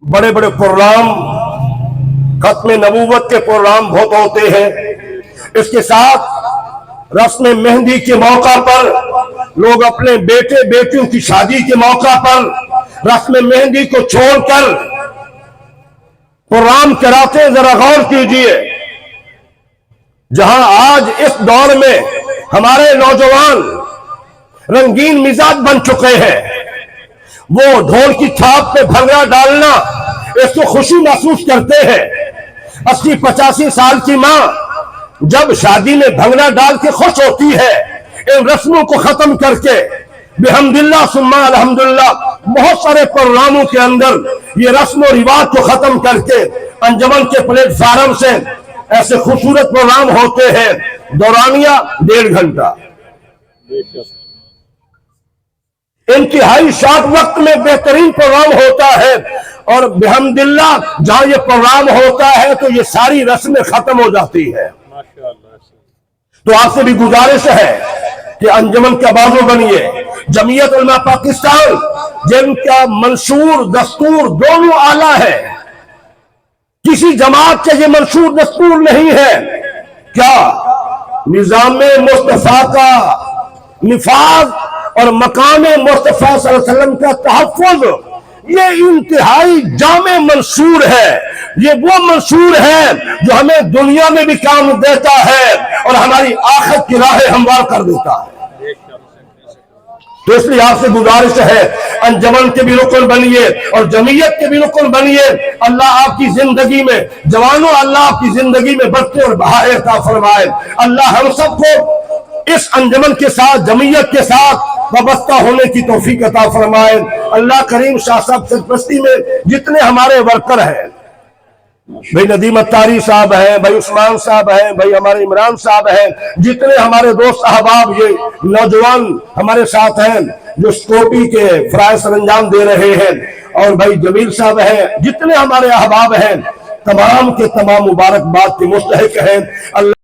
बड़े बड़े प्रोग्राम, खत्म नबूवत के प्रोग्राम बहुत होते हैं। इसके साथ रस्म मेहंदी के मौका पर लोग अपने बेटे बेटियों की शादी के मौका पर रस्म मेहंदी को छोड़कर प्रोग्राम कराते। जरा गौर कीजिए, जहां आज इस दौर में हमारे नौजवान रंगीन मिजाज बन चुके हैं, वो ढोल की थाप पे भंगड़ा डालना इसको खुशी महसूस करते हैं। 80-85 साल की मां जब शादी में भंगड़ा डाल के खुश होती है, इन रस्मों को खत्म करके बिहम्दिल्लाह सुम्मा अल्हम्दुलिल्लाह बहुत सारे प्रोग्रामों के अंदर ये रस्म और रिवाज को खत्म करके अंजमन के प्लेटफार्म से ऐसे खूबसूरत प्रोग्राम होते हैं। दौरानिया 1.5 घंटा, इंतहाई शॉर्ट वक्त में बेहतरीन प्रोग्राम होता है। और बिहम्दिल्लाह जहां ये प्रोग्राम होता है तो ये सारी रस्में खत्म हो जाती है। तो आपसे भी गुजारिश है कि अंजुमन का बाजू बनिए। जमीयत उलमा पाकिस्तान, जिनका मंशूर दस्तूर दोनों आला है, किसी जमात के ये मंशूर दस्तूर नहीं है। क्या निजामे मुस्तफा का निफाज और मकामे मुस्तफा सल्लल्लाहु अलैहि वसल्लम का तहफ्फुज़, ये इंतहाई जामे मंशूर है। ये वो मंशूर है जो हमें दुनिया में भी काम देता है और हमारी आखिरत की राह हमवार कर देता है। तो इसलिए आपसे गुजारिश है, अंजुमन के भी रुकन बनिए और जमीयत के भी रुकन बनिए। अल्लाह आपकी जिंदगी में जवानों, अल्लाह आपकी जिंदगी में बरकत और बहार अता फरमाए। अल्लाह हम सबको इस अंजुमन के साथ, जमीयत के साथ वाबस्ता होने की तौफीक अता फरमाए। अल्लाह करीम शाह साहब सरपरस्ती में जितने हमारे वर्कर हैं, भाई नदीम अत्तारी साहब हैं, भाई उस्मान साहब हैं, भाई हमारे इमरान साहब हैं, जितने हमारे दोस्त अहबाब ये नौजवान हमारे साथ हैं जो स्कोपी के फराइज सरंजाम दे रहे हैं, और भाई जमील साहब हैं, जितने हमारे अहबाब हैं, तमाम के तमाम मुबारकबाद के मुस्तहिक हैं। अल्लाह